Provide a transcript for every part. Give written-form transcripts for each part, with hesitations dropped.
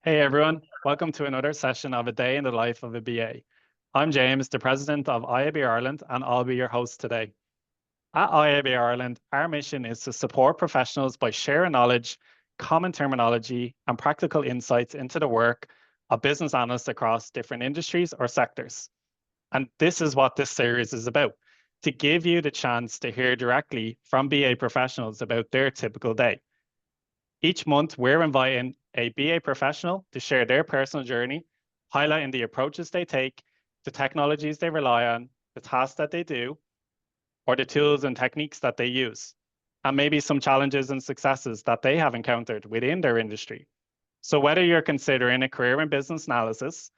Hey everyone, welcome to another session of A Day in the Life of a BA. I'm James, the president of IIBA Ireland, and I'll be your host today. At IIBA Ireland, our mission is to support professionals by sharing knowledge, common terminology, and practical insights into the work of business analysts across different industries or sectors. And this is what this series is about, to give you the chance to hear directly from BA professionals about their typical day. Each month, we're inviting a BA professional to share their personal journey, highlighting the approaches they take, the technologies they rely on, the tasks that they do, or the tools and techniques that they use, and maybe some challenges and successes that they have encountered within their industry. So whether you're considering a career in business analysis,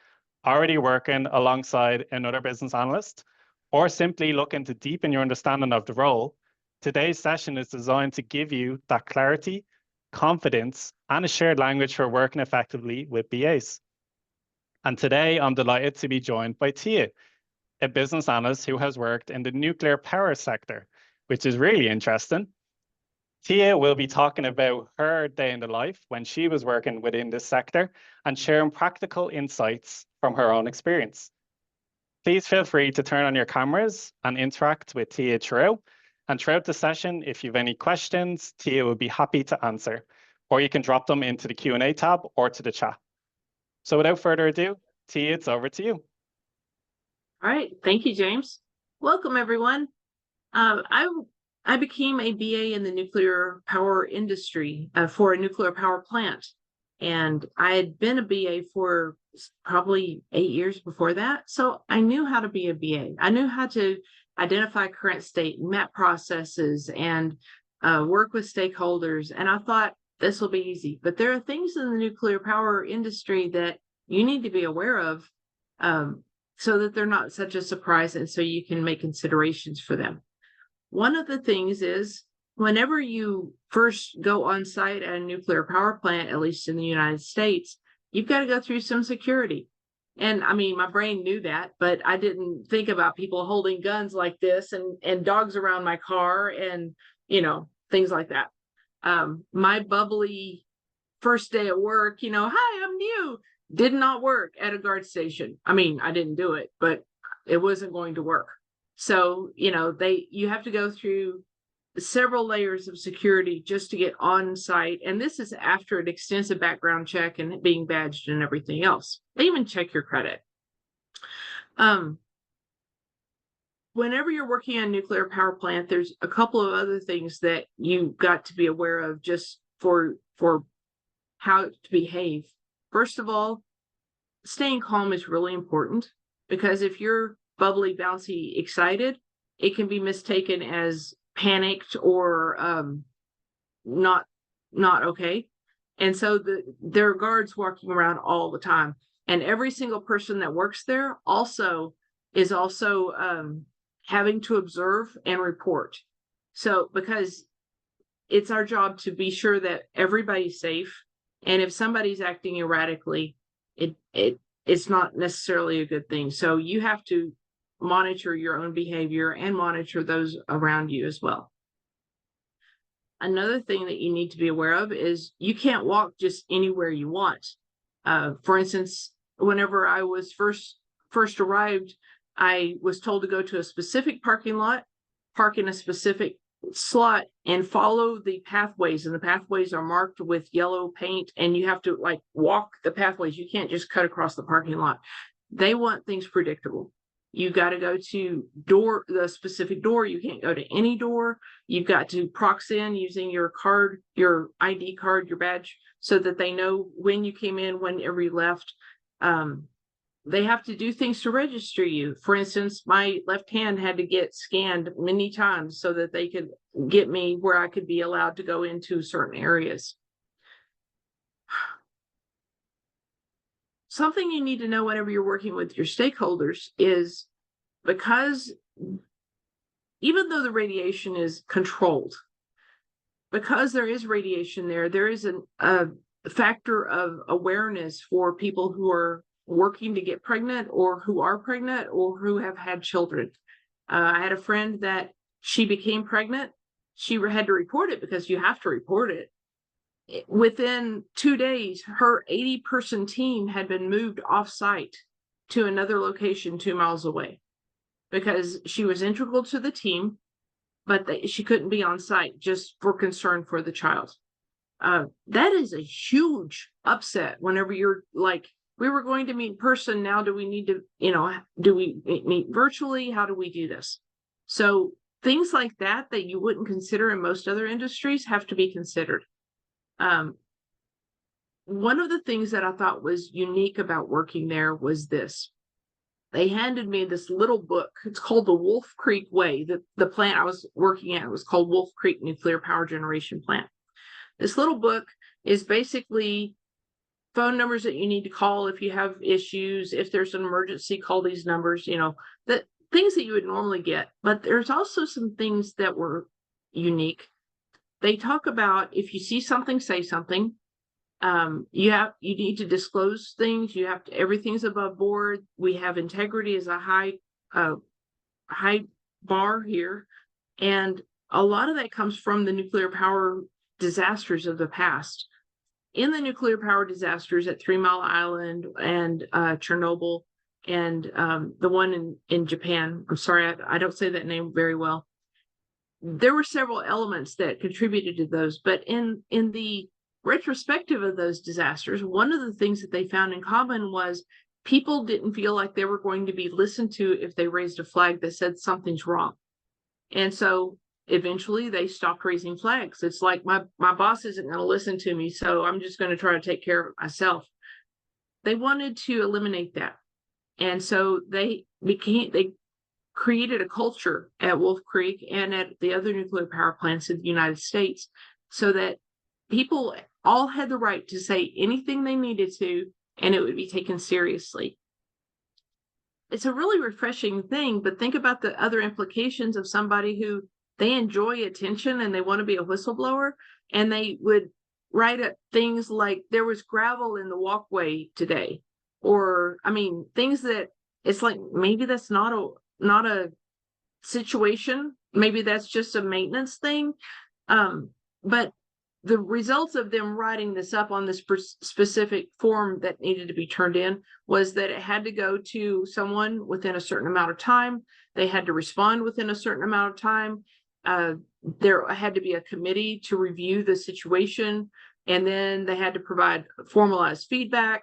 already working alongside another business analyst, or simply looking to deepen your understanding of the role, today's session is designed to give you that clarity, confidence, and a shared language for working effectively with BAs. And today, I'm delighted to be joined by Thea, a business analyst who has worked in the nuclear power sector, which is really interesting. Thea will be talking about her day in the life when she was working within this sector and sharing practical insights from her own experience. Please feel free to turn on your cameras and interact with Thea throughout. And throughout the session, if you have any questions, Thea will be happy to answer, or you can drop them into the Q&A tab or to the chat. So without further ado, Thea, it's over to you. All right. Thank you, James. Welcome, everyone. I became a BA in the nuclear power industry for a nuclear power plant. And I had been a BA for probably 8 years before that. So I knew how to be a BA. I knew how to identify current state, map processes, and work with stakeholders. And I thought this will be easy. But there are things in the nuclear power industry that you need to be aware of so that they're not such a surprise and so you can make considerations for them. One of the things is whenever you first go on site at a nuclear power plant, at least in the United States, you've got to go through some security. And I mean, my brain knew that, but I didn't think about people holding guns like this and dogs around my car and, things like that. My bubbly first day at work, hi, I'm new, did not work at a guard station. I mean, I didn't do it, but it wasn't going to work. So, you have to go through several layers of security just to get on site. And this is after an extensive background check and being badged and everything else. They even check your credit. Whenever you're working on a nuclear power plant, there's a couple of other things that you've got to be aware of just for how to behave. First of all, staying calm is really important because if you're bubbly, bouncy, excited, it can be mistaken as panicked or not okay. And so there are guards walking around all the time, and every single person that works there is having to observe and report. So because it's our job to be sure that everybody's safe, and if somebody's acting erratically, it's not necessarily a good thing. So you have to monitor your own behavior and monitor those around you as well. Another thing that you need to be aware of is you can't walk just anywhere you want. For instance, whenever I was first arrived, I was told to go to a specific parking lot, park in a specific slot, and follow the pathways. And the pathways are marked with yellow paint, and you have to walk the pathways. You can't just cut across the parking lot. They want things predictable. You got to go to the specific door. You can't go to any door. You've got to prox in using your card, your ID card, your badge, so that they know when you came in, whenever you left. They have to do things to register you. For instance, my left hand had to get scanned many times so that they could get me where I could be allowed to go into certain areas. Something you need to know whenever you're working with your stakeholders is because even though the radiation is controlled, because there is radiation there is a factor of awareness for people who are working to get pregnant or who are pregnant or who have had children. I had a friend that she became pregnant. She had to report it because you have to report it. within 2 days, her 80-person team had been moved off-site to another location 2 miles away because she was integral to the team, but she couldn't be on site just for concern for the child. That is a huge upset whenever you're like, we were going to meet in person. Now, do we need to, do we meet virtually? How do we do this? So things like that you wouldn't consider in most other industries have to be considered. One of the things that I thought was unique about working there was this. They handed me this little book. It's called the Wolf Creek Way. The plant I was working at was called Wolf Creek Nuclear Power Generation Plant. This little book is basically phone numbers that you need to call if you have issues. If there's an emergency, call these numbers, the things that you would normally get. But there's also some things that were unique. They talk about if you see something, say something. You need to disclose things. Everything's above board. We have integrity as a high bar here. And a lot of that comes from the nuclear power disasters of the past. In the nuclear power disasters at 3 Mile Island and Chernobyl and the one in Japan, I'm sorry, I don't say that name very well. There were several elements that contributed to those, but in the retrospective of those disasters, one of the things that they found in common was people didn't feel like they were going to be listened to if they raised a flag that said something's wrong. And so eventually they stopped raising flags. It's like my boss isn't going to listen to me, so I'm just going to try to take care of it myself. They wanted to eliminate that. And so they created a culture at Wolf Creek and at the other nuclear power plants in the United States so that people all had the right to say anything they needed to, and it would be taken seriously. It's a really refreshing thing, but think about the other implications of somebody who they enjoy attention and they want to be a whistleblower, and they would write up things like there was gravel in the walkway today, or things that it's like maybe that's not a situation, maybe that's just a maintenance thing, but the results of them writing this up on this specific form that needed to be turned in was that it had to go to someone within a certain amount of time. They had to respond within a certain amount of time. There had to be a committee to review the situation, and then they had to provide formalized feedback.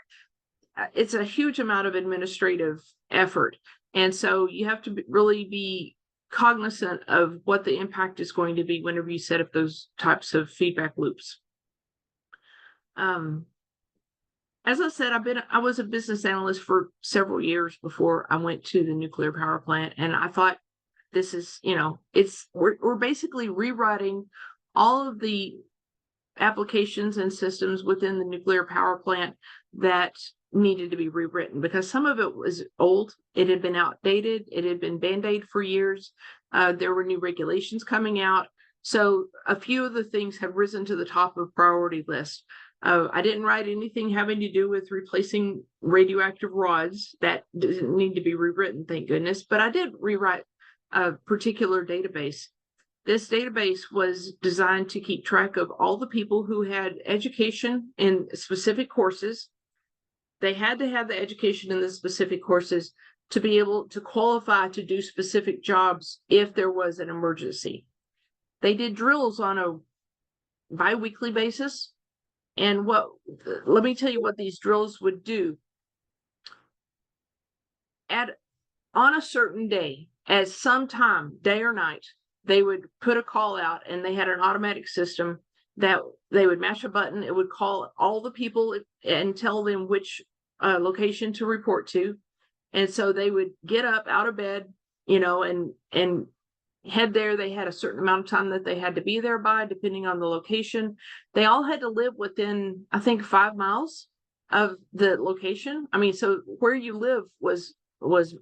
It's a huge amount of administrative effort. And so you have to really be cognizant of what the impact is going to be whenever you set up those types of feedback loops. As I said, I was a business analyst for several years before I went to the nuclear power plant, and I thought this is, we're basically rewriting all of the applications and systems within the nuclear power plant that needed to be rewritten because some of it was old. It had been outdated. It had been band-aid for years. There were new regulations coming out. So a few of the things have risen to the top of priority list. I didn't write anything having to do with replacing radioactive rods. That didn't need to be rewritten, thank goodness. But I did rewrite a particular database. This database was designed to keep track of all the people who had education in specific courses. They had to have the education in the specific courses to be able to qualify to do specific jobs if there was an emergency. They did drills on a bi-weekly basis. And let me tell you what these drills would do. On a certain day, at some time, day or night, they would put a call out, and they had an automatic system that they would mash a button. It would call all the people and tell them which location to report to. And so they would get up out of bed, and head there. They had a certain amount of time that they had to be there by, depending on the location. They all had to live within, I think, 5 miles of the location. So where you live was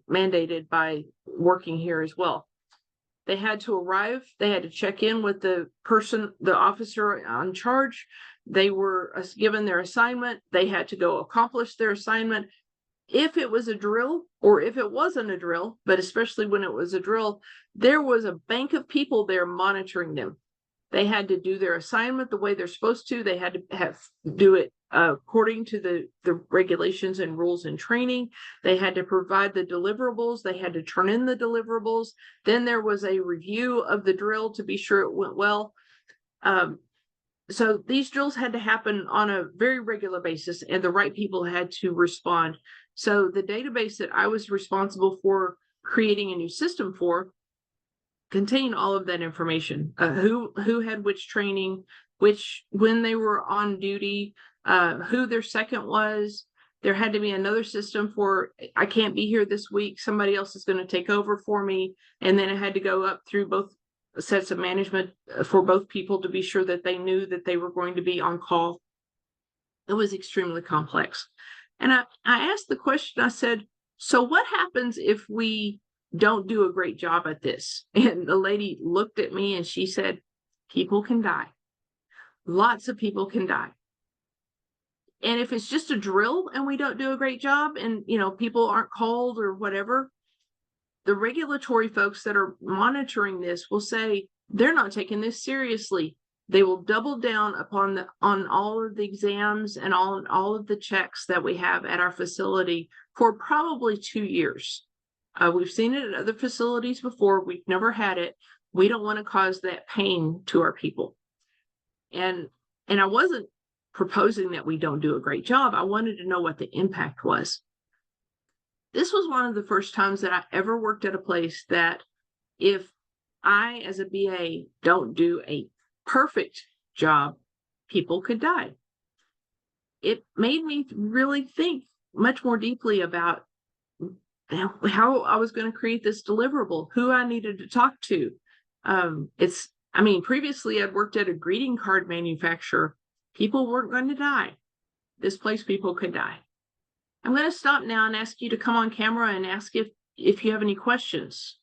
mandated by working here as well. They had to arrive. They had to check in with the officer on charge. They were given their assignment. They had to go accomplish their assignment. If it was a drill or if it wasn't a drill, but especially when it was a drill, there was a bank of people there monitoring them. They had to do their assignment the way they're supposed to. They had to do it according to the regulations and rules and training. They had to provide the deliverables. They had to turn in the deliverables. Then there was a review of the drill to be sure it went well. So these drills had to happen on a very regular basis, and the right people had to respond. So the database that I was responsible for creating a new system for contained all of that information. Who had which training, when they were on duty, who their second was. There had to be another system for, I can't be here this week, somebody else is going to take over for me. And then it had to go up through both sets of management for both people to be sure that they knew that they were going to be on call. It was extremely complex. And I asked the question, I said, so what happens if we don't do a great job at this? And the lady looked at me and she said, people can die. Lots of people can die. And if it's just a drill and we don't do a great job and, people aren't called or whatever, the regulatory folks that are monitoring this will say they're not taking this seriously. They will double down on all of the exams and all of the checks that we have at our facility for probably 2 years. We've seen it at other facilities before. We've never had it. We don't want to cause that pain to our people. And I wasn't proposing that we don't do a great job. I wanted to know what the impact was. This was one of the first times that I ever worked at a place that if I, as a BA, don't do a perfect job, people could die. It made me really think much more deeply about how I was going to create this deliverable, who I needed to talk to. Previously I'd worked at a greeting card manufacturer. People weren't going to die. This place, people could die. I'm going to stop now and ask you to come on camera and ask if you have any questions.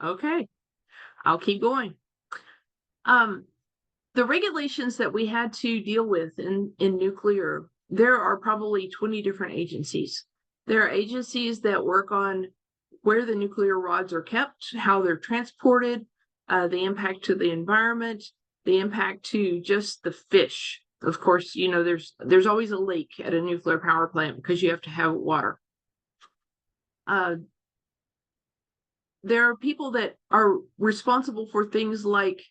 Okay, I'll keep going. The regulations that we had to deal with in nuclear, there are probably 20 different agencies. There are agencies that work on where the nuclear rods are kept, how they're transported, the impact to the environment, the impact to just the fish. Of course, there's always a lake at a nuclear power plant because you have to have water. There are people that are responsible for things like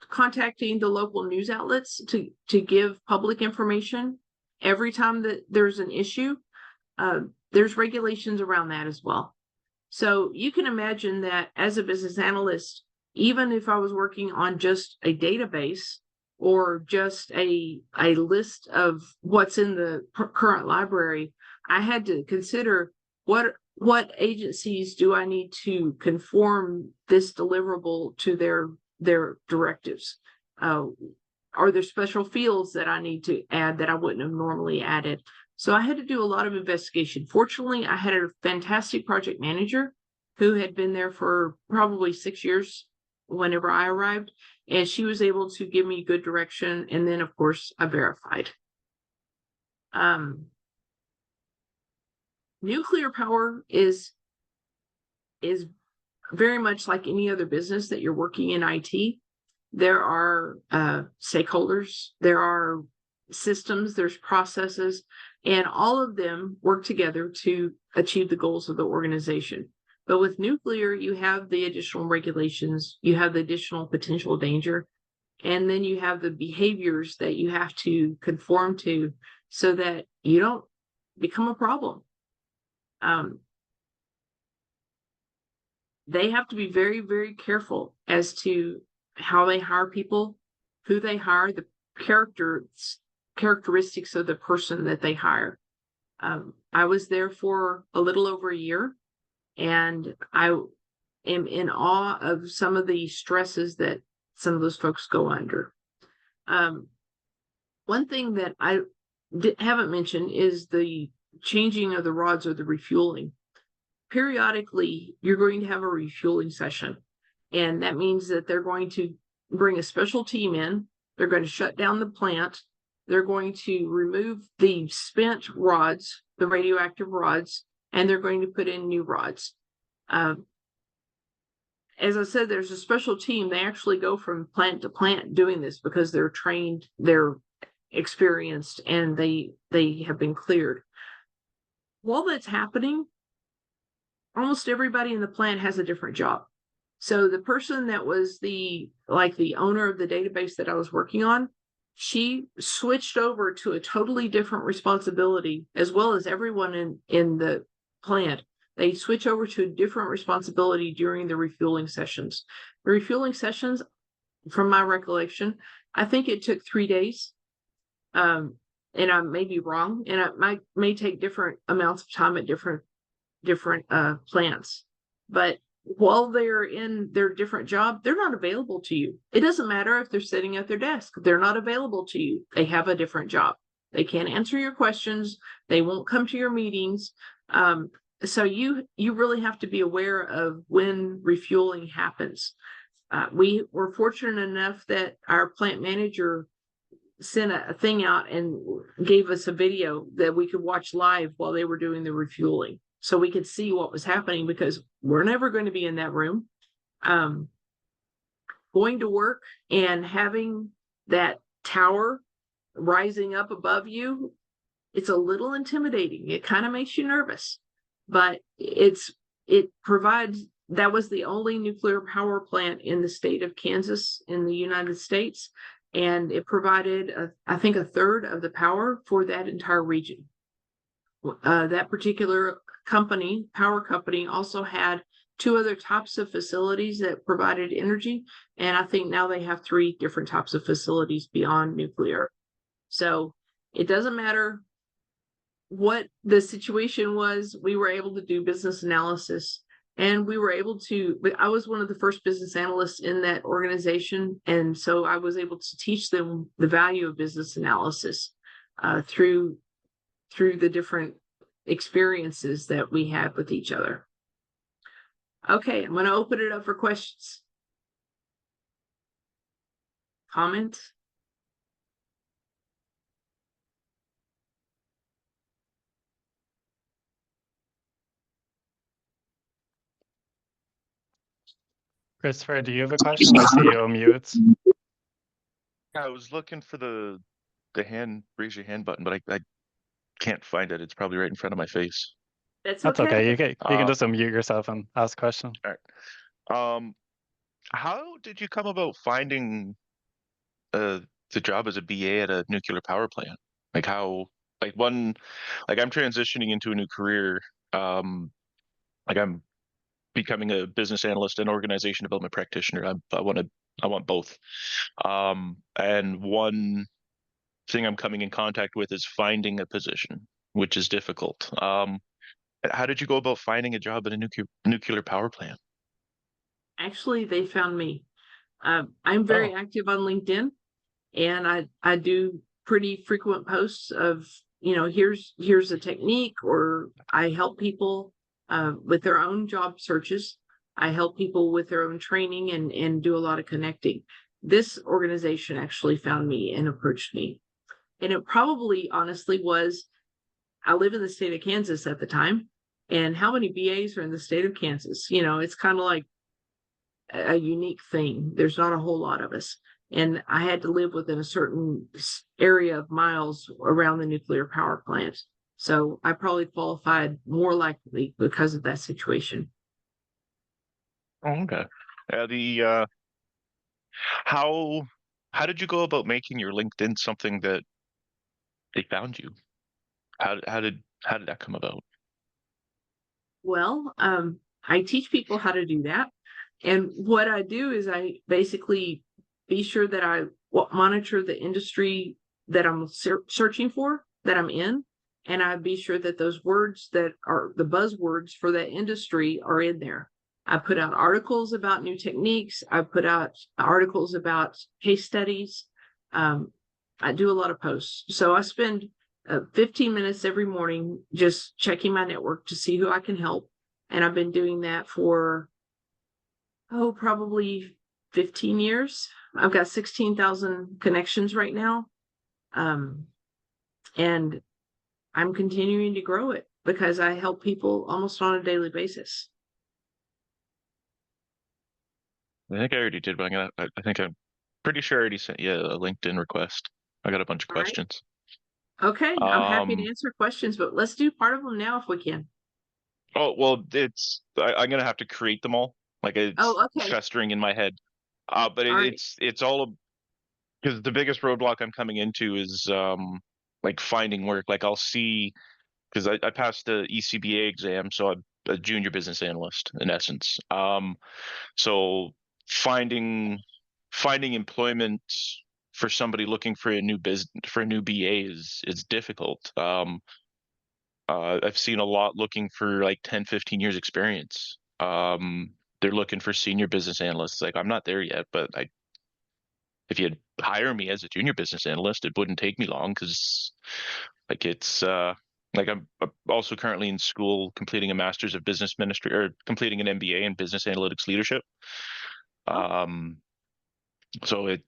contacting the local news outlets to give public information every time that there's an issue. There's regulations around that as well. So you can imagine that as a business analyst, even if I was working on just a database or just a list of what's in the current library, I had to consider what agencies do I need to conform this deliverable to their directives? Are there special fields that I need to add that I wouldn't have normally added? So I had to do a lot of investigation. Fortunately, I had a fantastic project manager who had been there for probably 6 years whenever I arrived, and she was able to give me good direction. And then, of course, I verified. Nuclear power is very much like any other business that you're working in IT. There are stakeholders, there are systems, there's processes, and all of them work together to achieve the goals of the organization. But with nuclear, you have the additional regulations, you have the additional potential danger, and then you have the behaviors that you have to conform to so that you don't become a problem. They have to be very, very careful as to how they hire people, who they hire, the characteristics of the person that they hire. I was there for a little over a year, and I am in awe of some of the stresses that some of those folks go under. One thing that I haven't mentioned is the changing of the rods or the refueling. Periodically, you're going to have a refueling session, and that means that they're going to bring a special team in. They're going to shut down the plant. They're going to remove the spent rods, the radioactive rods, and they're going to put in new rods. As I said, there's a special team. They actually go from plant to plant doing this because they're trained, they're experienced, and they have been cleared. While that's happening, almost everybody in the plant has a different job. So the person that was the owner of the database that I was working on, she switched over to a totally different responsibility, as well as everyone in the plant. They switch over to a different responsibility during the refueling sessions. The refueling sessions, from my recollection, I think it took 3 days. And I may be wrong, and it may take different amounts of time at different plants. But while they're in their different job, they're not available to you. It doesn't matter if they're sitting at their desk. They're not available to you. They have a different job. They can't answer your questions. They won't come to your meetings. So you really have to be aware of when refueling happens. We were fortunate enough that our plant manager sent a thing out and gave us a video that we could watch live while they were doing the refueling, so we could see what was happening, because we're never going to be in that room. Going to work and having that tower rising up above you, it's a little intimidating. It kind of makes you nervous, but it provides. That was the only nuclear power plant in the state of Kansas in the United States, and it provided, I think, a third of the power for that entire region. That particular power company, also had 2 other types of facilities that provided energy, and I think now they have 3 different types of facilities beyond nuclear. So it doesn't matter what the situation was, we were able to do business analysis. And we were able to, I was one of the first business analysts in that organization. And so I was able to teach them the value of business analysis through the different experiences that we had with each other. Okay, I'm going to open it up for questions. Comments? Christopher, do you have a question? I see you on mute. I was looking for the raise your hand button, but I can't find it. It's probably right in front of my face. That's okay. You can just unmute yourself and ask a question. All right. How did you come about finding the job as a BA at a nuclear power plant? I'm transitioning into a new career. I'm becoming a business analyst and organization development practitioner. I want both. And one thing I'm coming in contact with is finding a position, which is difficult. How did you go about finding a job at a nuclear power plant? Actually, they found me. I'm very active on LinkedIn, and I do pretty frequent posts of, here's a technique, or I help people with their own job searches. I help people with their own training and do a lot of connecting. This organization actually found me and approached me. And it probably, honestly, was, I live in the state of Kansas at the time, and how many BAs are in the state of Kansas? It's kind of like a unique thing. There's not a whole lot of us. And I had to live within a certain area of miles around the nuclear power plant. So I probably qualified more likely because of that situation. Oh, okay. How did you go about making your LinkedIn something that they found you? How did that come about? Well, I teach people how to do that. And what I do is I basically be sure that I monitor the industry that I'm searching for, that I'm in. And I be sure that those words that are the buzzwords for that industry are in there. I put out articles about new techniques. I put out articles about case studies. I do a lot of posts. So I spend 15 minutes every morning just checking my network to see who I can help. And I've been doing that for, probably 15 years. I've got 16,000 connections right now. And I'm continuing to grow it. because I help people almost on a daily basis. I think I already did, but I think I'm pretty sure I already sent you a LinkedIn request. I got a bunch of All right. questions. Okay, I'm happy to Um, answer questions, but let's do part of them now if we can. oh, well, I'm gonna have to create them all. Like it's Oh, okay. festering in my head. But All right. it's all because the biggest roadblock I'm coming into is like finding work. Like I'll see because I passed the ECBA exam, so I'm a junior business analyst in essence. So finding employment for somebody looking for a new BA is difficult. I've seen a lot looking for like 10, 15 years experience. They're looking for senior business analysts. Like I'm not there yet, but if you'd hire me as a junior business analyst, it wouldn't take me long because like it's like I'm also currently in school completing a master's of business ministry or completing an MBA in business analytics leadership. Oh, Um, so like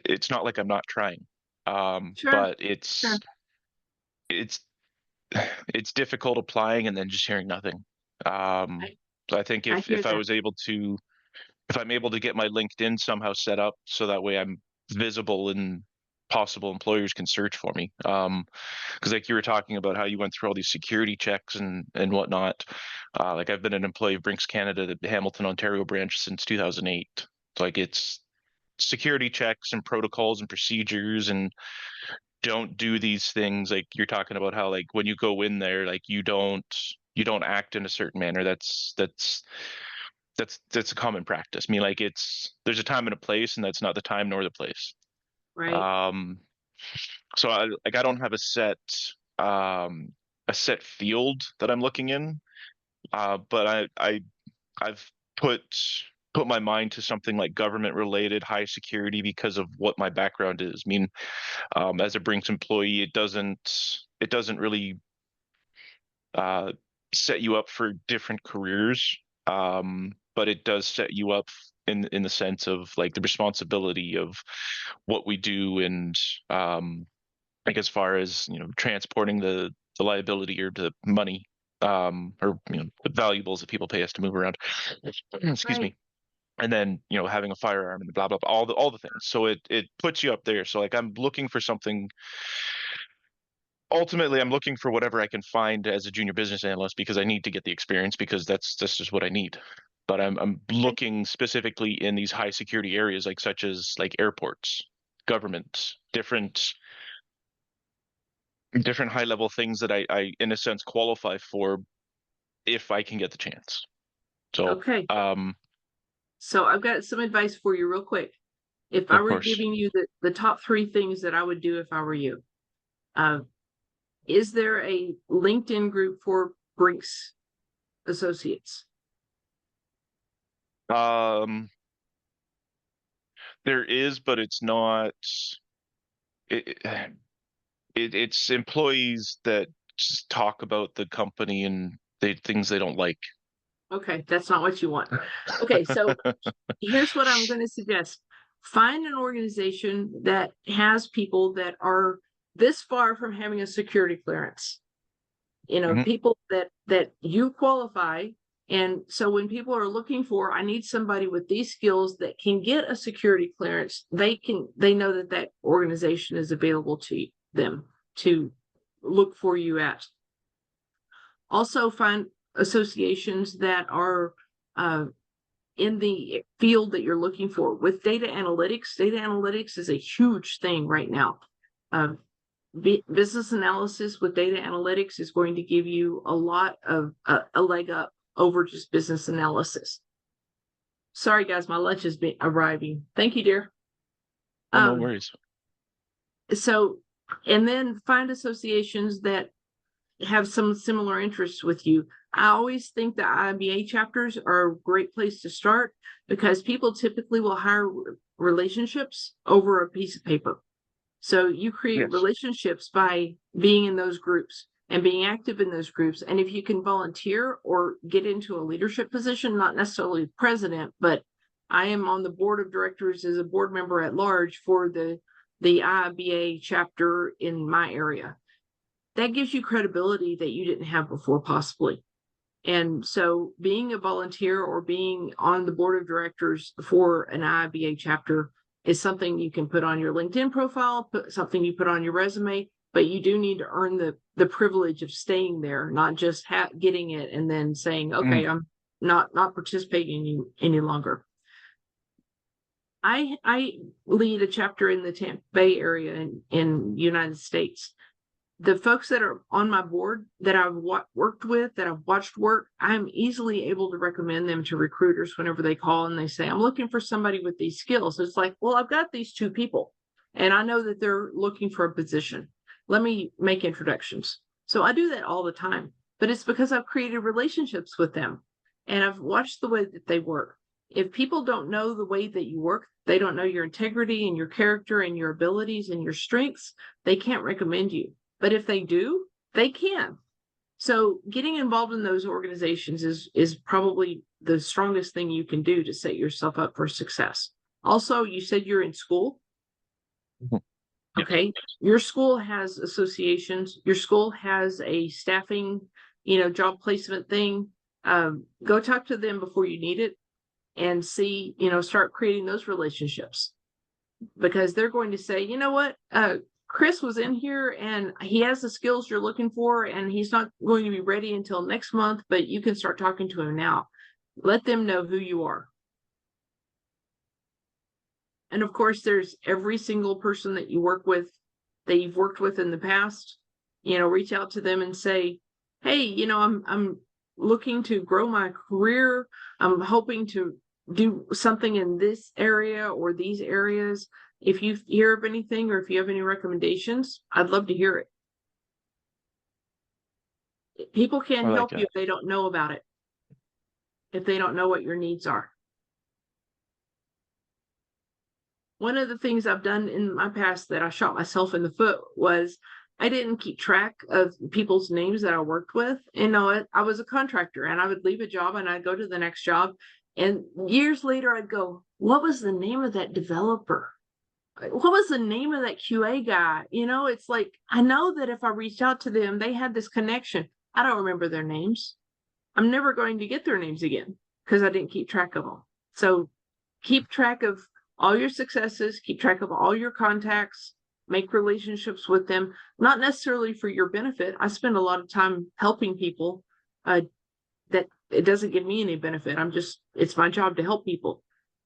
it's not like I'm not trying. sure, But sure. it's it's difficult applying and then just hearing nothing. I, So I think I hear that. if I'm able to get my LinkedIn somehow set up so that way I'm visible and possible employers can search for me. Because like you were talking about how you went through all these security checks and whatnot. Like I've been an employee of Brinks Canada, the Hamilton, Ontario branch since 2008. So like it's security checks and protocols and procedures and don't do these things like you're talking about how like when you go in there like you don't act in a certain manner. That's a common practice. I mean, like there's a time and a place, and that's not the time nor the place. Right. Um, so I don't have um a set field that I'm looking in. But I've put my mind to something like government related, high security because of what my background is. I mean, as a Brinks employee, it doesn't really uh, set you up for different careers, but it does set you up in the sense of like the responsibility of what we do and like as far as transporting the liability or the money or the valuables that people pay us to move around. Excuse Right. me. And then having a firearm and blah blah blah, all the things. So it puts you up there. So like I'm looking for something. Ultimately, I'm looking for whatever I can find as a junior business analyst because I need to get the experience because that's just what I need. But I'm Okay. looking specifically in these high security areas, like such as like airports, government, different high level things that I in a sense qualify for if I can get the chance. So Okay. So I've got some advice for you real quick. If I of were course. giving you the top three things that I would do if I were you, uh, is there a LinkedIn group for Brinks associates? Um there is, but it's not it, it's employees that just talk about the company and things they don't like. Okay, that's not what you want. Okay, so here's what I'm going to suggest. Find an organization that has people that are this far from having a security clearance. Mhm. People that you qualify. And so when people are looking for, I need somebody with these skills that can get a security clearance, they know that organization is available to them to look for you at. Also find associations that are in the field that you're looking for. With data analytics is a huge thing right now. Business analysis with data analytics is going to give you a lot of a leg up over just business analysis. Sorry, guys, my lunch has been arriving. Thank you, dear. Oh, no worries. So, and then find associations that have some similar interests with you. I always think the IIBA chapters are a great place to start because people typically will hire relationships over a piece of paper. So you create Yes. relationships by being in those groups and being active in those groups. And if you can volunteer or get into a leadership position, not necessarily president, but I am on the board of directors as a board member at large for the IIBA chapter in my area. that gives you credibility that you didn't have before, possibly. And so being a volunteer or being on the board of directors for an IIBA chapter is something you can put on your LinkedIn profile, something you put on your resume, but you do need to earn the privilege of staying there, not just getting it and then saying, okay, I'm not participating any longer. I lead a chapter in the Tampa Bay area in United States. The folks that are on my board that I've worked with, that I've watched work, I'm easily able to recommend them to recruiters whenever they call and they say, I'm looking for somebody with these skills. It's like, well, I've got these 2 people and I know that they're looking for a position. Let me make introductions. So I do that all the time, but it's because I've created relationships with them and I've watched the way that they work. If people don't know the way that you work, they don't know your integrity and your character and your abilities and your strengths, they can't recommend you. But if they do, they can. So getting involved in those organizations is probably the strongest thing you can do to set yourself up for success. Also, you said you're in school. Okay. Your school has associations. Your school has a staffing, job placement thing. Go talk to them before you need it and see, start creating those relationships, because they're going to say, you know what, Chris was in here and he has the skills you're looking for and he's not going to be ready until next month, but you can start talking to him now. Let them know who you are. And of course, there's every single person that you work with, that you've worked with in the past, reach out to them and say, hey, I'm looking to grow my career. I'm hoping to do something in this area or these areas. If you hear of anything or if you have any recommendations, I'd love to hear it. People can't help you if they don't know about it, if they don't know what your needs are. One of the things I've done in my past that I shot myself in the foot was I didn't keep track of people's names that I worked with. I was a contractor and I would leave a job and I'd go to the next job. And years later, I'd go, what was the name of that developer? What was the name of that QA guy? It's like, I know that if I reached out to them, they had this connection. I don't remember their names. I'm never going to get their names again because I didn't keep track of them. So keep track of all your successes, keep track of all your contacts, make relationships with them, not necessarily for your benefit. I spend a lot of time helping people that it doesn't give me any benefit. It's my job to help people.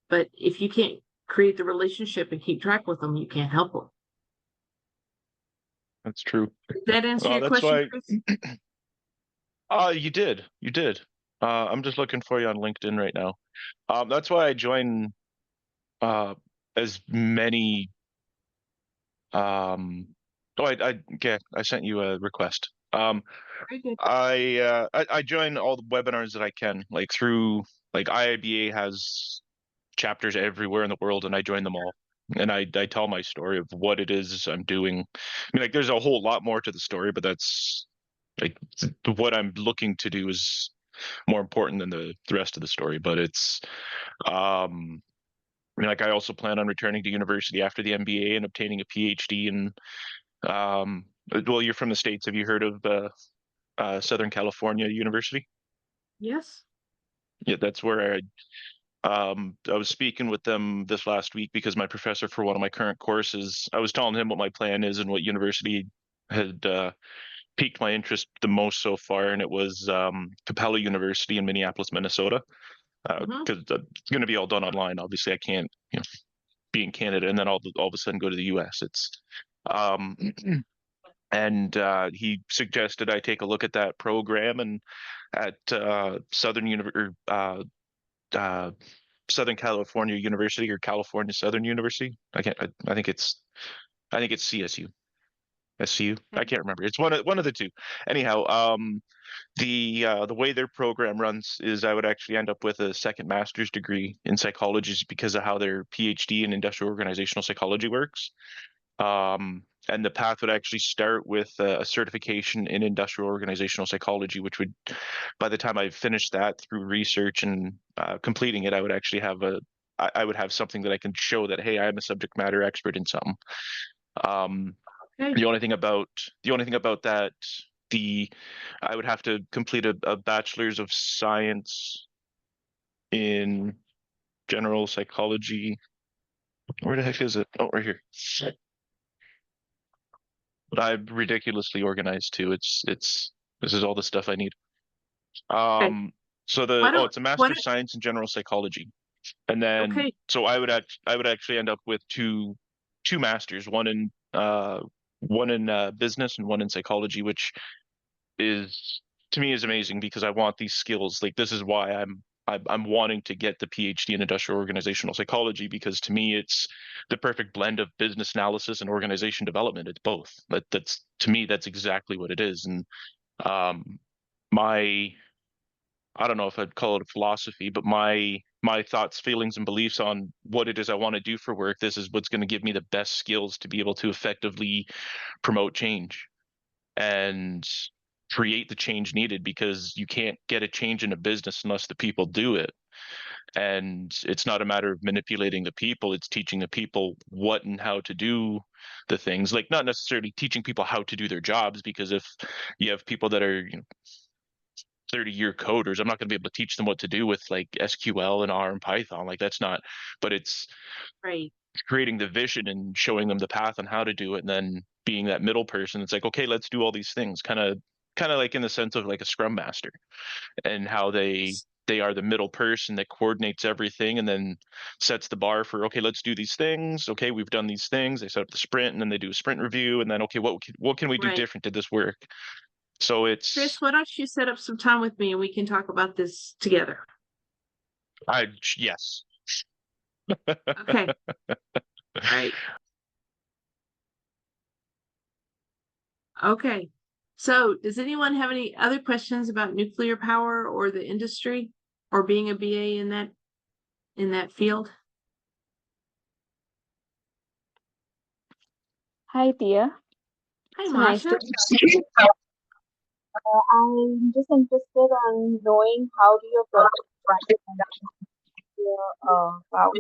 But if you can't create the relationship and keep track with them, you can't help them. That's true. Did that answer your question, Chris? You did. I'm just looking for you on LinkedIn right now. That's why I join as many. I sent you a request. Very good. I join all the webinars that I can, like through IIBA has chapters everywhere in the world, and I join them all. And I tell my story of what it is I'm doing. I mean, there's a whole lot more to the story, but that's what I'm looking to do is more important than the rest of the story. But it's I also plan on returning to university after the MBA and obtaining a PhD in well, you're from the States. Have you heard of Southern California University? Yes. Yeah, that's where I was speaking with them this last week because my professor for one of my current courses, I was telling him what my plan is and what university had piqued my interest the most so far, and it was Capella University in Minneapolis, Minnesota. Because it's going to be all done online. Obviously, I can't be in Canada and then all of a sudden go to the U.S. It's and he suggested I take a look at that program and at Southern California University or California Southern University. I think it's CSU. SCU. I can't remember. It's one of the two. Anyhow, the way their program runs is I would actually end up with a second master's degree in psychology just because of how their PhD in industrial organizational psychology works. And the path would actually start with a certification in industrial organizational psychology, which would, by the time I finished that through research and completing it, I would actually have I would have something that I can show that, hey, I'm a subject matter expert in something. Okay. The only thing about that, I would have to complete a bachelor's of science in general psychology. Where the heck is it? Oh, right here. But I'm ridiculously organized too. This is all the stuff I need. Okay. So Why don't it's a Master of Science in General Psychology. And then okay. so I would actually end up with two masters, one in business and one in psychology, which is to me is amazing because I want these skills. Like this is why I'm wanting to get the PhD in industrial organizational psychology, because to me it's the perfect blend of business analysis and organization development. It's both. That's to me that's exactly what it is. And my I don't know if I'd call it a philosophy, but my thoughts, feelings, and beliefs on what it is I want to do for work, this is what's going to give me the best skills to be able to effectively promote change and create the change needed, because you can't get a change in a business unless the people do it. And it's not a matter of manipulating the people, it's teaching the people what and how to do the things. Like not necessarily teaching people how to do their jobs, because if you have people that are 30-year coders, I'm not going to be able to teach them what to do with like SQL and R and Python. Like that's not, but it's Right. creating the vision and showing them the path on how to do it, and then being that middle person. It's like, okay, let's do all these things, kind of like in the sense of like a scrum master, and how they are the middle person that coordinates everything and then sets the bar for, okay, let's do these things. Okay, we've done these things. They set up the sprint, and then they do a sprint review, and then okay, what can we do Right. different? Did this work? So it's Chris, why don't you set up some time with me and we can talk about this together? Yes. Okay. All right. Okay. So does anyone have any other questions about nuclear power or the industry or being a BA in that field? Hi, Thea. Hi, So nice Masha. to I'm just interested on knowing how do your project power.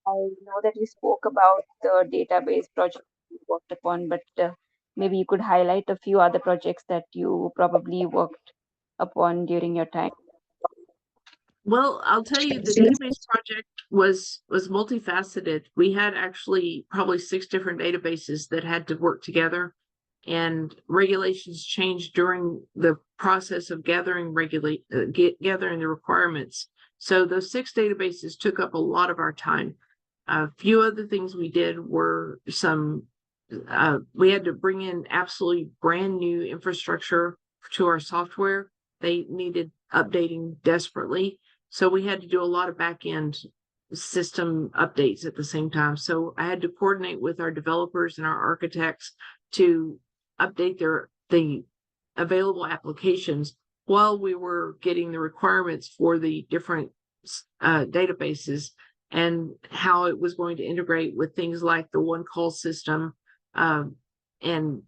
I know that you spoke about the database project you worked upon, but maybe you could highlight a few other projects that you probably worked upon during your time. Well, I'll tell you, the database project was multifaceted. We had actually probably 6 different databases that had to work together, and regulations changed during the process of gathering gathering the requirements. So those 6 databases took up a lot of our time. A few other things we did were we had to bring in absolutely brand new infrastructure to our software. They needed updating desperately. So we had to do a lot of back end system updates at the same time. So I had to coordinate with our developers and our architects to update the available applications while we were getting the requirements for the different databases and how it was going to integrate with things like the one call system, and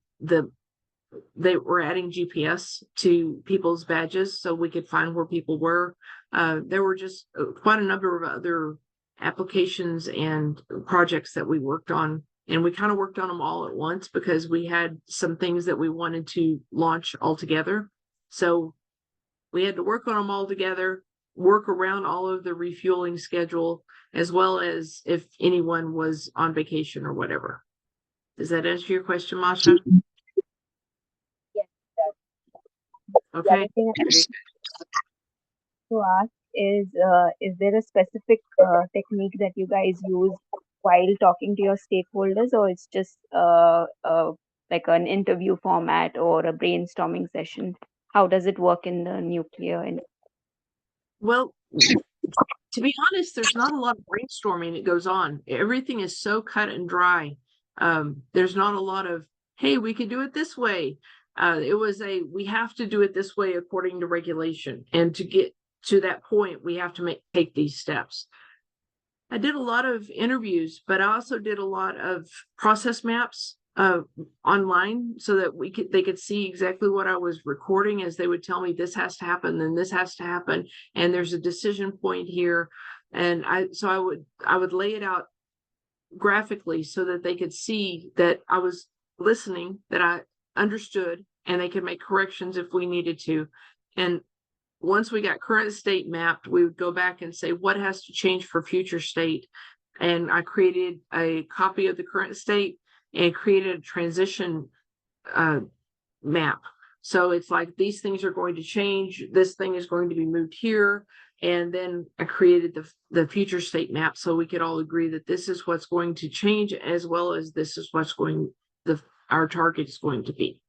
they were adding GPS to people's badges so we could find where people were. There were just quite a number of other applications and projects that we worked on, and we kind of worked on them all at once because we had some things that we wanted to launch all together. So we had to work on them all together, work around all of the refueling schedule, as well as if anyone was on vacation or whatever. Does that answer your question, Masha? Yes, Okay. the other thing I wanted to ask is there a specific technique that you guys use while talking to your stakeholders, or it's just like an interview format or a brainstorming session? How does it work in the nuclear? Well, to be honest, there's not a lot of brainstorming that goes on. Everything is so cut and dry. There's not a lot of, hey, we could do it this way. It was we have to do it this way according to regulation. And to get to that point, we have to take these steps. I did a lot of interviews, but I also did a lot of process maps online so that they could see exactly what I was recording as they would tell me this has to happen, then this has to happen, and there's a decision point here. And I would lay it out graphically so that they could see that I was listening that I understood, and they could make corrections if we needed to. And once we got current state mapped, we would go back and say, what has to change for future state? And I created a copy of the current state and created a transition map. So it's like, these things are going to change. This thing is going to be moved here. And then I created the future state map so we could all agree that this is what's going to change, as well as this is what's our target is going to be.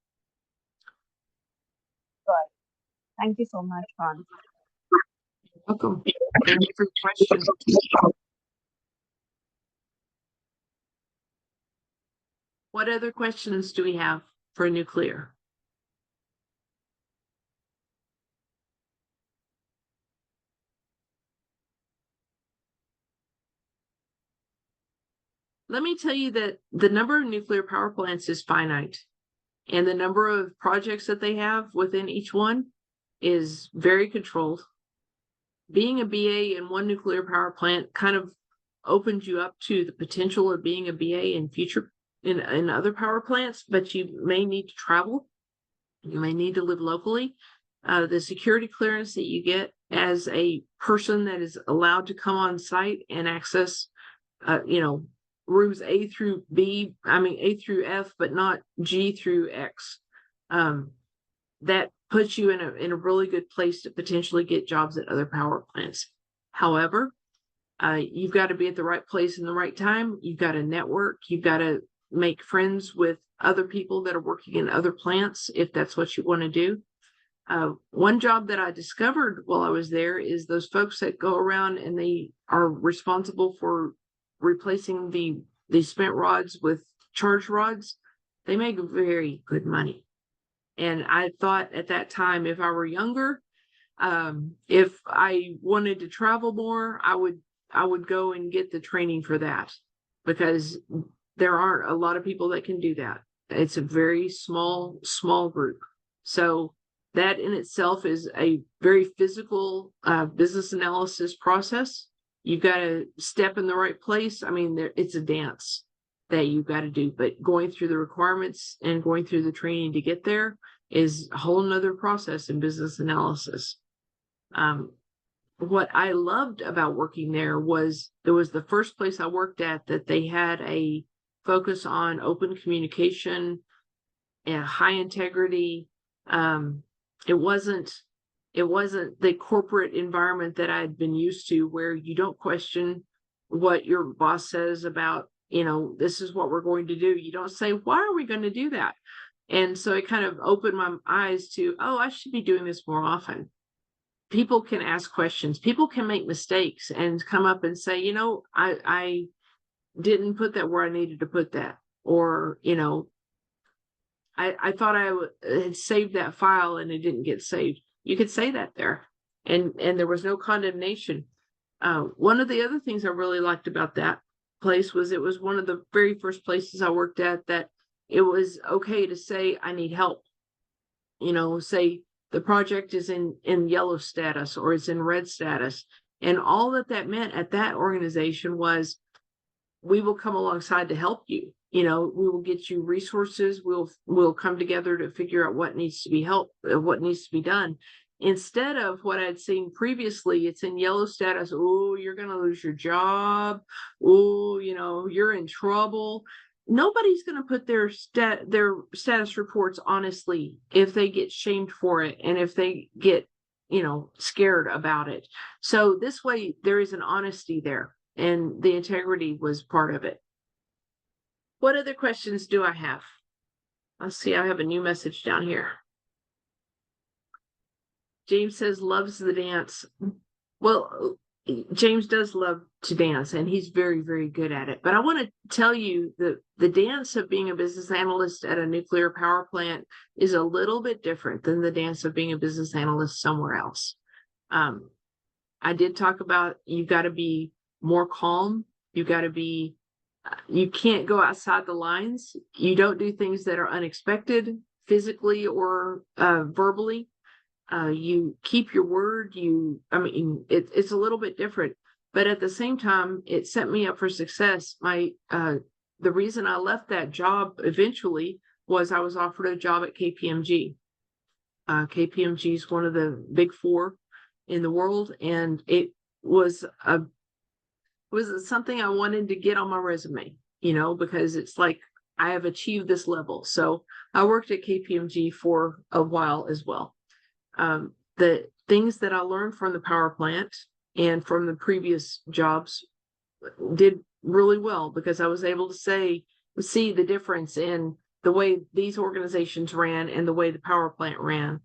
Thank you so much, Ron. Welcome. Thank you for your question. What other questions do we have for nuclear? Let me tell you that the number of nuclear power plants is finite, and the number of projects that they have within each one is very controlled. Being a BA in one nuclear power plant kind of opens you up to the potential of being a BA in future in other power plants, but you may need to travel. You may need to live locally. The security clearance that you get as a person that is allowed to come on site and access, rooms A through F, but not G through X. That puts you in a really good place to potentially get jobs at other power plants. However, you've got to be at the right place in the right time. You've got to network. You've got to make friends with other people that are working in other plants, if that's what you want to do. One job that I discovered while I was there is those folks that go around and they are responsible for replacing the spent rods with charged rods. They make very good money. And I thought at that time, if I were younger, if I wanted to travel more, I would go and get the training for that, because there aren't a lot of people that can do that. It's a very small group. So that in itself is a very physical business analysis process. You've got to step in the right place. I mean, it's a dance that you've got to do, but going through the requirements and going through the training to get there is a whole nother process in business analysis. What I loved about working there was it was the first place I worked at that they had a focus on open communication and high integrity. It wasn't the corporate environment that I had been used to, where you don't question what your boss says about, this is what we're going to do. You don't say, why are we going to do that? And so it kind of opened my eyes to, I should be doing this more often. People can ask questions. People can make mistakes and come up and say, I didn't put that where I needed to put that. Or, I thought I had saved that file and it didn't get saved. You could say that there, and there was no condemnation. One of the other things I really liked about that place was it was one of the very first places I worked at that it was okay to say, I need help. Say the project is in yellow status or it's in red status. And all that meant at that organization was, we will come alongside to help you. We will get you resources. We'll come together to figure out what needs to be what needs to be done. Instead of what I'd seen previously, it's in yellow status. Oh, you're going to lose your job. Oh, you're in trouble. Nobody's going to put their status reports honestly if they get shamed for it and if they get, scared about it. So this way there is an honesty there, and the integrity was part of it. What other questions do I have? Let's see, I have a new message down here. James says loves the dance. Well, James does love to dance, and he's very, very good at it. But I want to tell you that the dance of being a business analyst at a nuclear power plant is a little bit different than the dance of being a business analyst somewhere else. I did talk about you've got to be more calm. You've got to be, you can't go outside the lines. You don't do things that are unexpected physically or verbally. You keep your word. It's a little bit different, but at the same time, it set me up for success. My the reason I left that job eventually was I was offered a job at KPMG. KPMG is one of the big four in the world, and it was something I wanted to get on my resume, because it's like I have achieved this level. So I worked at KPMG for a while as well. The things that I learned from the power plant and from the previous jobs did really well, because I was able to see the difference in the way these organizations ran and the way the power plant ran.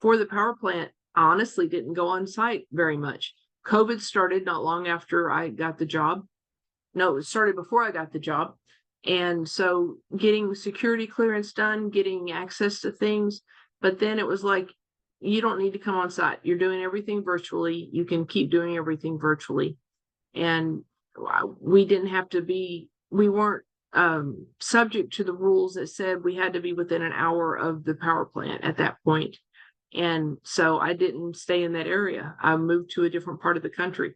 For the power plant, I honestly didn't go on site very much. COVID started not long after I got the job. No, it started before I got the job. And so getting security clearance done, getting access to things, but then it was like, you don't need to come on site. You're doing everything virtually. You can keep doing everything virtually. And we weren't subject to the rules that said we had to be within an hour of the power plant at that point. And so I didn't stay in that area. I moved to a different part of the country.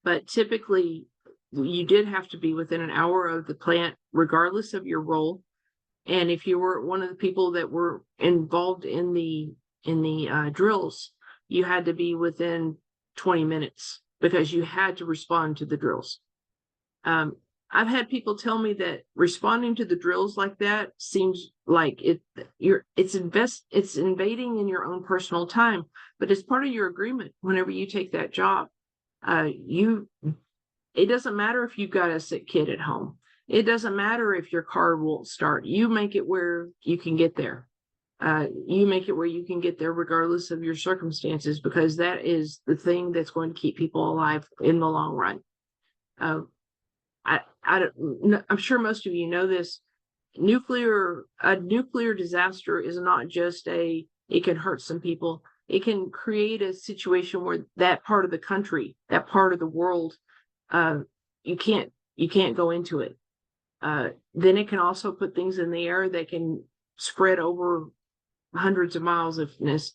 But typically, you did have to be within an hour of the plant, regardless of your role. And if you were one of the people that were involved in the drills, you had to be within 20 minutes because you had to respond to the drills. I've had people tell me that responding to the drills like that seems like it's invading in your own personal time, but it's part of your agreement whenever you take that job. It doesn't matter if you've got a sick kid at home. It doesn't matter if your car won't start. You make it where you can get there. You make it where you can get there regardless of your circumstances, because that is the thing that's going to keep people alive in the long run. I'm sure most of you know this. A nuclear disaster is not just it can hurt some people. It can create a situation where that part of the country, that part of the world, you can't go into it. Then it can also put things in the air that can spread over hundreds of miles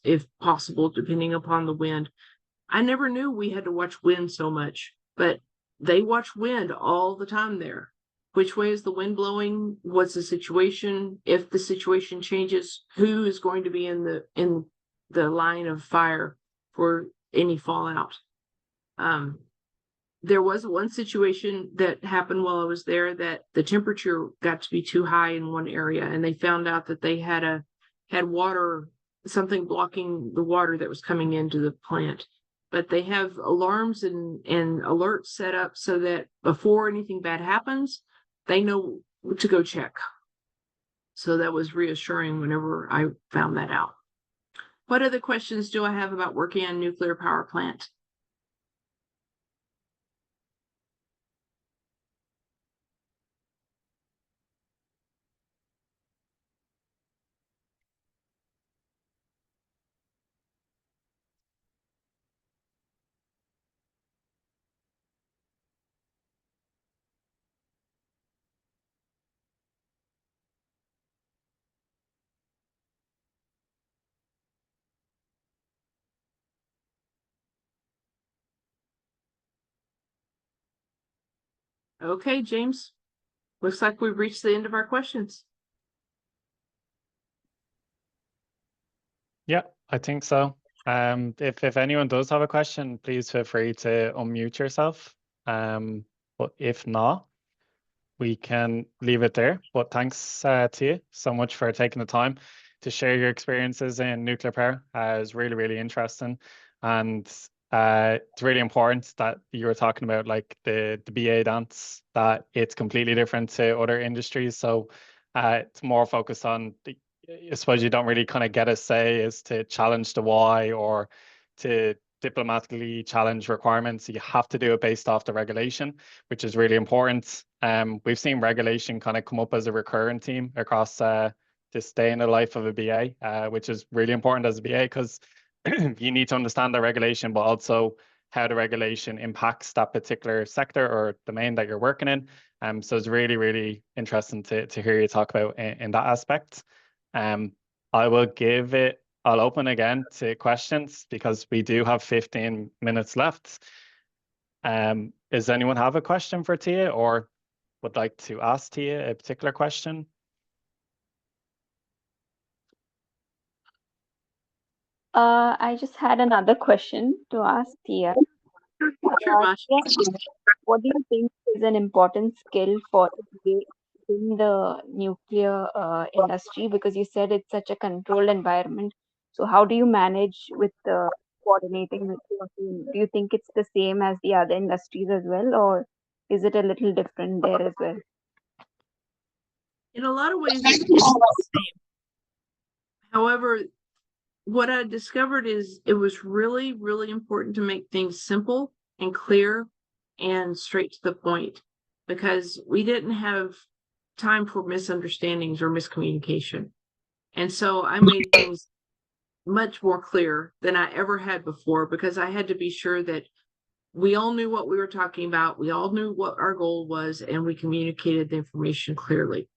if possible, depending upon the wind. I never knew we had to watch wind so much, but they watch wind all the time there. Which way is the wind blowing? What's the situation? If the situation changes, who is going to be in the line of fire for any fallout? There was one situation that happened while I was there that the temperature got to be too high in one area, and they found out that they had water, something blocking the water that was coming into the plant. But they have alarms and alerts set up so that before anything bad happens, they know to go check. So that was reassuring whenever I found that out. What other questions do I have about working on a nuclear power plant? Okay, James, looks like we've reached the end of our questions. Yeah, I think so. If anyone does have a question, please feel free to unmute yourself. But if not, we can leave it there. But thanks to you so much for taking the time to share your experiences in nuclear power. It was really, really interesting. And it's really important that you were talking about like the BA dance, that it's completely different to other industries. So it's more focused on I suppose you don't really kind of get a say as to challenge the why or to diplomatically challenge requirements. You have to do it based off the regulation, which is really important. We've seen regulation kind of come up as a recurring theme across this day in the life of a BA, which is really important as a BA because you need to understand the regulation, but also how the regulation impacts that particular sector or domain that you're working in. So it's really, really interesting to hear you talk about in that aspect. I'll open again to questions because we do have 15 minutes left. Does anyone have a question for Thea or would like to ask Thea a particular question? I just had another question to ask Thea. Sure, Masha. What do you think is an important skill for in the nuclear industry? Because you said it's such a controlled environment. So how do you manage with coordinating with your team? Do you think it's the same as the other industries as well, or is it a little different there as well? In a lot of ways, it's the same. However, what I discovered is it was really, really important to make things simple and clear and straight to the point, because we didn't have time for misunderstandings or miscommunication. And so I made things much more clear than I ever had before, because I had to be sure that we all knew what we were talking about, we all knew what our goal was, and we communicated the information clearly.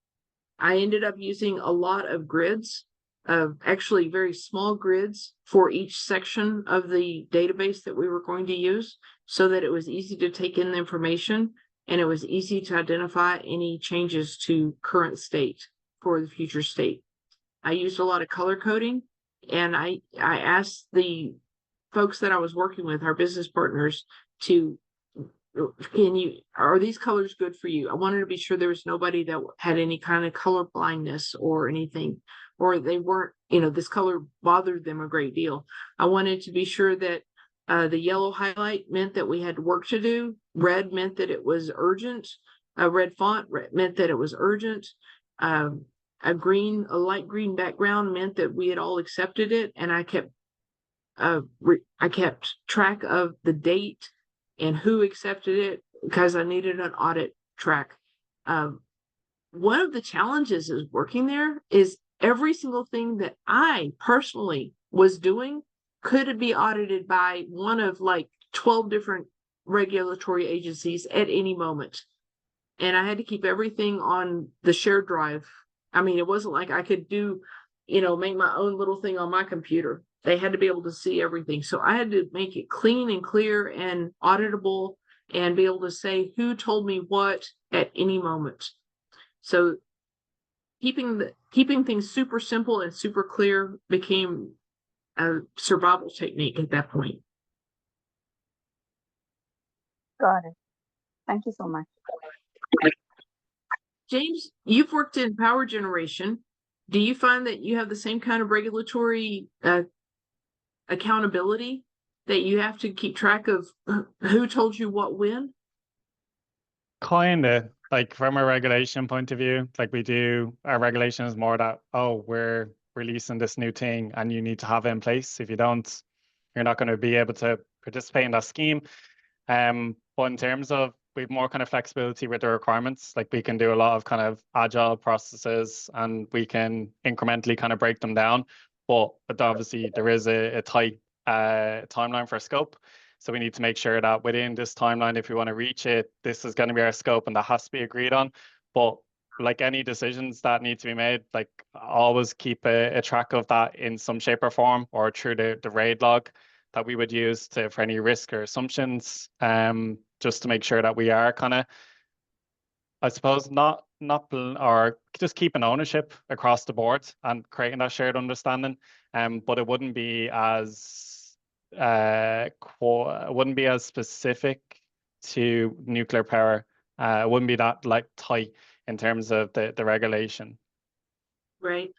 I ended up using a lot of grids, actually very small grids for each section of the database that we were going to use, so that it was easy to take in the information and it was easy to identify any changes to current state for the future state. I used a lot of color coding, and I asked the folks that I was working with, our business partners, to are these colors good for you? I wanted to be sure there was nobody that had any kind of color blindness or anything, or they weren't, this color bothered them a great deal. I wanted to be sure that the yellow highlight meant that we had work to do. Red meant that it was urgent. Red font meant that it was urgent. A light green background meant that we had all accepted it, and I kept track of the date and who accepted it, because I needed an audit track. One of the challenges is working there is every single thing that I personally was doing could be audited by one of like 12 different regulatory agencies at any moment. And I had to keep everything on the shared drive. I mean, it wasn't like I could do, make my own little thing on my computer. They had to be able to see everything. So I had to make it clean and clear and auditable, and be able to say who told me what at any moment. So keeping things super simple and super clear became a survival technique at that point. Got it. Thank you so much. James, you've worked in power generation. Do you find that you have the same kind of regulatory accountability, that you have to keep track of who told you what when? Kinda, like from a regulation point of view, like our regulation is more that, oh, we're releasing this new thing and you need to have it in place. If you don't, you're not going to be able to participate in that scheme. But in terms of, we have more kind of flexibility with the requirements, like we can do a lot of kind of agile processes and we can incrementally kind of break them down. But obviously there is a tight timeline for scope. So we need to make sure that within this timeline, if we want to reach it, this is going to be our scope and that has to be agreed on. But like any decisions that need to be made, like always keep a track of that in some shape or form, or through the RAID log that we would use for any risk or assumptions, just to make sure that we are kind of, I suppose, or just keeping ownership across the board and creating that shared understanding. But it wouldn't be as specific to nuclear power. It wouldn't be that like tight in terms of the regulation. Right.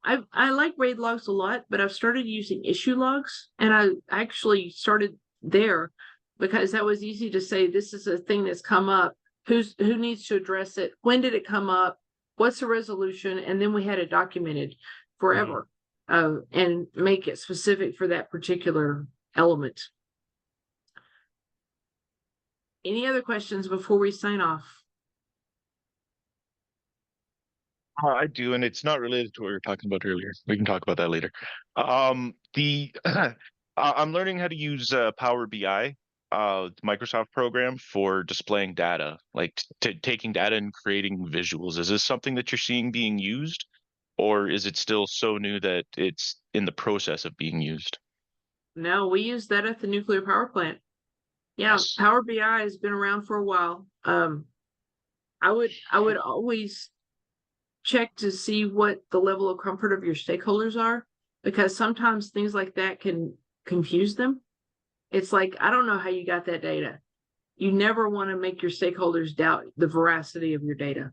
I like RAID logs a lot, but I've started using issue logs, and I actually started there because that was easy to say, this is a thing that's come up. Who needs to address it? When did it come up? What's the resolution? And then we had it documented forever, and make it specific for that particular element. Any other questions before we sign off? I do, and it's not related to what we were talking about earlier. We can talk about that later. I'm learning how to use Power BI, Microsoft program, for displaying data, like taking data and creating visuals. Is this something that you're seeing being used, or is it still so new that it's in the process of being used? No, we use that at the nuclear power plant. Yeah, Yes. Power BI has been around for a while. I would always check to see what the level of comfort of your stakeholders are, because sometimes things like that can confuse them. It's like, I don't know how you got that data. You never want to make your stakeholders doubt the veracity of your data.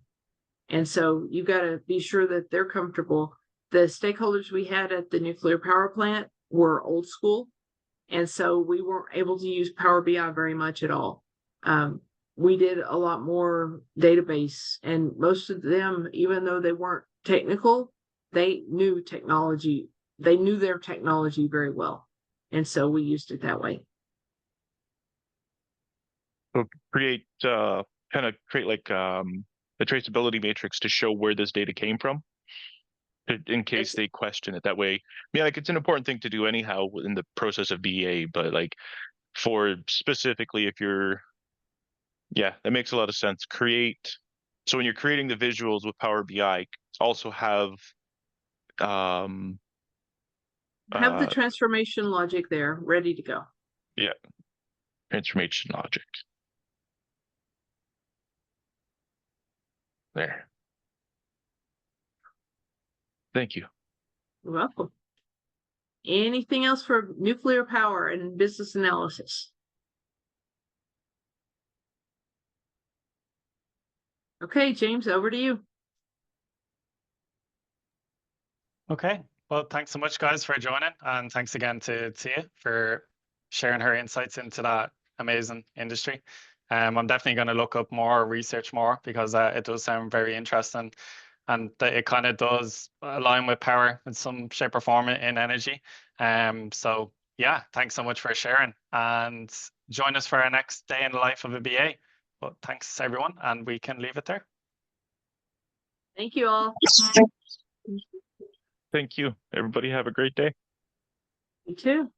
And so you got to be sure that they're comfortable. The stakeholders we had at the nuclear power plant were old school. And so we weren't able to use Power BI very much at all. We did a lot more database, and most of them, even though they weren't technical, they knew technology. They knew their technology very well. And so we used it that way. So create like a traceability matrix to show where this data came from, in case they question it that way. Yeah, like it's an important thing to do anyhow in the process of BA, but like for specifically if you're, yeah, that makes a lot of sense. So when you're creating the visuals with Power BI, also have Have the transformation logic there ready to go. yeah, transformation logic. There. Thank you. You're welcome. Anything else for nuclear power and business analysis? Okay, James, over to you. Okay, well, thanks so much, guys, for joining, and thanks again to Thea for sharing her insights into that amazing industry. I'm definitely going to look up more, research more, because it does sound very interesting, and it kind of does align with power in some shape or form in energy. So yeah, thanks so much for sharing, and join us for our next day in the life of a BA. But thanks, everyone, and we can leave it there. Thank you all. Thank you. Everybody have a great day. You too.